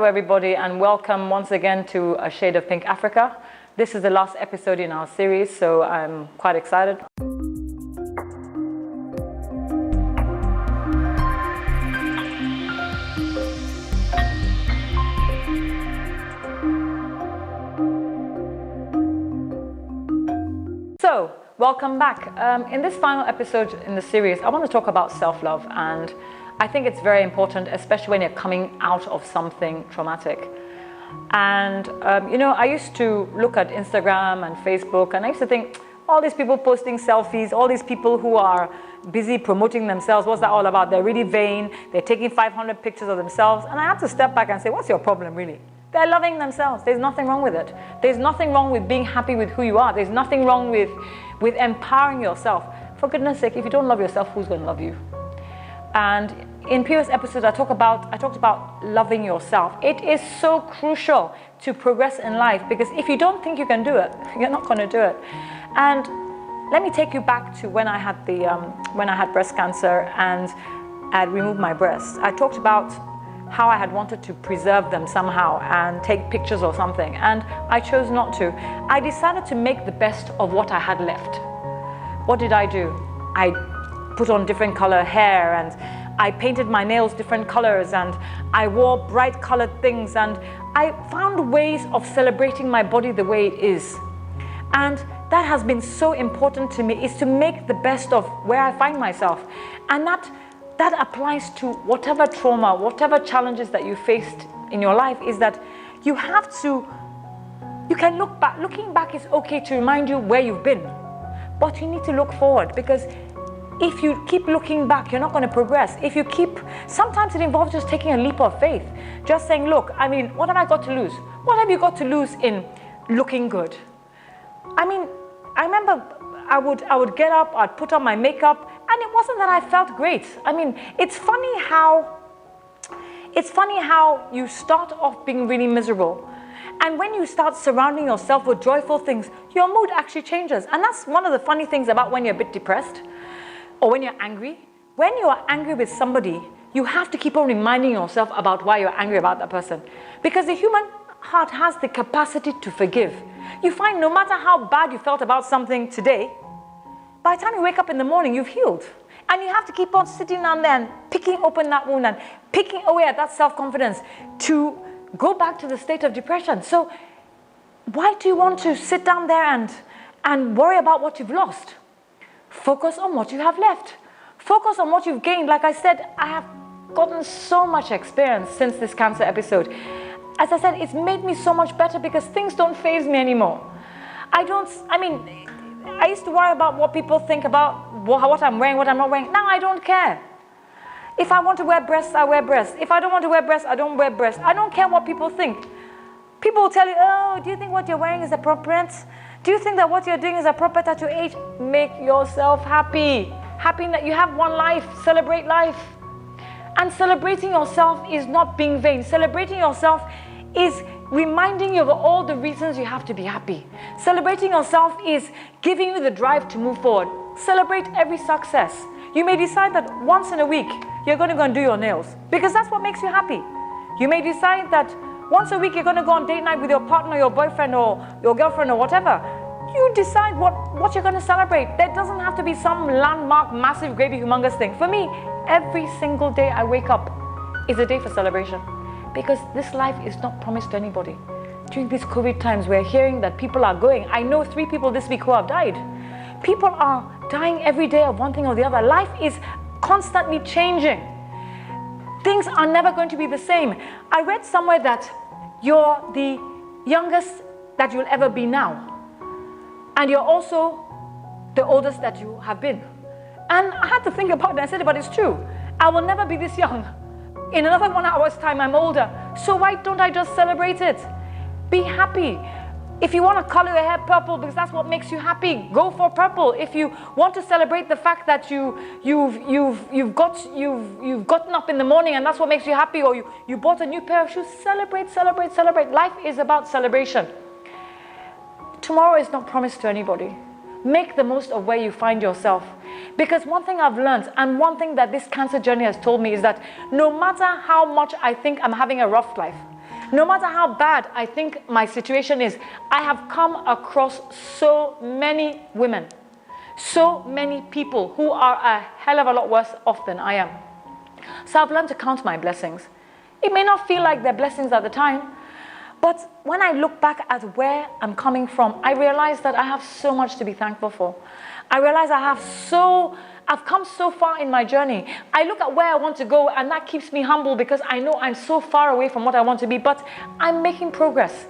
Hello everybody and welcome once again to A Shade of Pink Africa. This is the last episode in our series, so I'm quite excited. So, welcome back. In this final episode in the series, I want to talk about self-love, and I think it's very important, especially when you're coming out of something traumatic. And, I used to look at Instagram and Facebook, and I used to think, all these people posting selfies, all these people who are busy promoting themselves, what's that all about? They're really vain, they're taking 500 pictures of themselves, and I have to step back and say, what's your problem really? They're loving themselves. There's nothing wrong with it. There's nothing wrong with being happy with who you are. There's nothing wrong with empowering yourself. For goodness sake, if you don't love yourself, who's going to love you? And in previous episodes, I talked about loving yourself. It is so crucial to progress in life, because if you don't think you can do it, you're not going to do it. And let me take you back to when I had breast cancer and I had removed my breasts. I talked about how I had wanted to preserve them somehow and take pictures or something, and I chose not to. I decided to make the best of what I had left. What did I do? I put on different color hair, and I painted my nails different colors, and I wore bright colored things, and I found ways of celebrating my body the way it is. And that has been so important to me, is to make the best of where I find myself. And that applies to whatever trauma, whatever challenges that you faced in your life, is that you can look back. Looking back is okay to remind you where you've been, but you need to look forward, because if you keep looking back, you're not going to progress. Sometimes it involves just taking a leap of faith. Just saying, look, what have I got to lose? What have you got to lose in looking good? I remember I would get up, I'd put on my makeup, and it wasn't that I felt great. It's funny how you start off being really miserable. And when you start surrounding yourself with joyful things, your mood actually changes. And that's one of the funny things about when you're a bit depressed or when you're angry. When you are angry with somebody, you have to keep on reminding yourself about why you're angry about that person. Because the human heart has the capacity to forgive. You find no matter how bad you felt about something today, by the time you wake up in the morning, you've healed. And you have to keep on sitting down there and picking open that wound and picking away at that self-confidence to go back to the state of depression. So why do you want to sit down there and worry about what you've lost? Focus on what you have left. Focus on what you've gained. Like I said, I have gotten so much experience since this cancer episode. As I said, it's made me so much better, because things don't faze me anymore. I used to worry about what people think about what I'm wearing, what I'm not wearing. Now I don't care. If I want to wear breasts, I wear breasts. If I don't want to wear breasts, I don't wear breasts. I don't care what people think. People will tell you, oh, do you think what you're wearing is appropriate? Do you think that what you're doing is appropriate at your age? Make yourself happy. Happy that you have one life. Celebrate life. And celebrating yourself is not being vain. Celebrating yourself is reminding you of all the reasons you have to be happy. Celebrating yourself is giving you the drive to move forward. Celebrate every success. You may decide that once in a week you're going to go and do your nails, because that's what makes you happy. You may decide that once a week you're going to go on date night with your partner, your boyfriend or your girlfriend or whatever. You decide what you're going to celebrate. There doesn't have to be some landmark, massive, gravy, humongous thing. For me, every single day I wake up is a day for celebration, because this life is not promised to anybody. During these COVID times, we're hearing that people are going. I know 3 people this week who have died. People are dying every day of one thing or the other. Life is constantly changing. Things are never going to be the same. I read somewhere that you're the youngest that you'll ever be now. And you're also the oldest that you have been. And I had to think about it. I said, but it's true. I will never be this young. In another 1 hour's time, I'm older. So why don't I just celebrate it? Be happy. If you want to color your hair purple because that's what makes you happy, go for purple. If you want to celebrate the fact that you've gotten up in the morning and that's what makes you happy, or you bought a new pair of shoes, celebrate, celebrate, celebrate. Life is about celebration. Tomorrow is not promised to anybody. Make the most of where you find yourself. Because one thing I've learned, and one thing that this cancer journey has told me, is that no matter how much I think I'm having a rough life, No matter how bad I think my situation is, I have come across so many women, so many people who are a hell of a lot worse off than I am. So I've learned to count my blessings. It may not feel like they're blessings at the time, but when I look back at where I'm coming from, I realize that I have so much to be thankful for. I realize I've come so far in my journey. I look at where I want to go, and that keeps me humble because I know I'm so far away from what I want to be, but I'm making progress.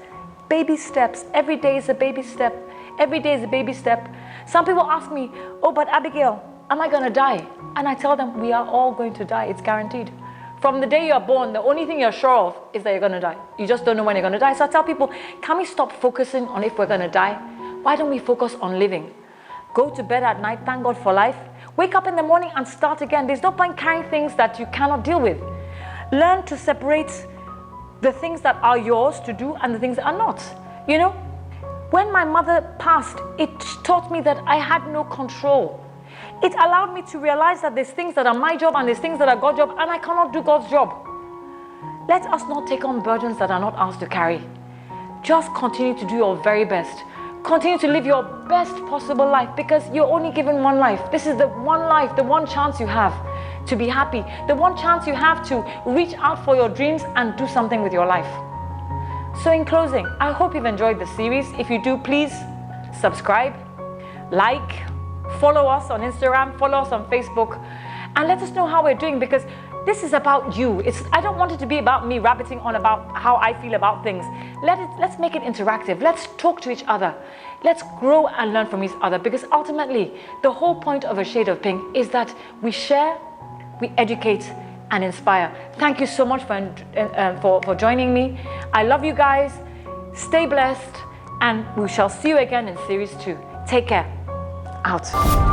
Baby steps. Every day is a baby step. Every day is a baby step. Some people ask me, oh, but Abigail, am I going to die? And I tell them, we are all going to die. It's guaranteed. From the day you're born, the only thing you're sure of is that you're going to die. You just don't know when you're going to die. So I tell people, can we stop focusing on if we're going to die? Why don't we focus on living? Go to bed at night, thank God for life. Wake up in the morning and start again. There's no point carrying things that you cannot deal with. Learn to separate the things that are yours to do and the things that are not. You know, when my mother passed, it taught me that I had no control. It allowed me to realize that there's things that are my job and there's things that are God's job, and I cannot do God's job. Let us not take on burdens that are not ours to carry. Just continue to do your very best. Continue to live your best possible life, because you're only given one life. This is the one life, the one chance you have to be happy, the one chance you have to reach out for your dreams and do something with your life. So in closing, I hope you've enjoyed the series. If you do, please subscribe, like, follow us on Instagram, follow us on Facebook, and let us know how we're doing, because this is about you. I don't want it to be about me rabbiting on about how I feel about things. Let's make it interactive. Let's talk to each other. Let's grow and learn from each other, because ultimately the whole point of A Shade of Pink is that we share, we educate, and inspire. Thank you so much for joining me. I love you guys. Stay blessed, and we shall see you again in series 2. Take care. Out.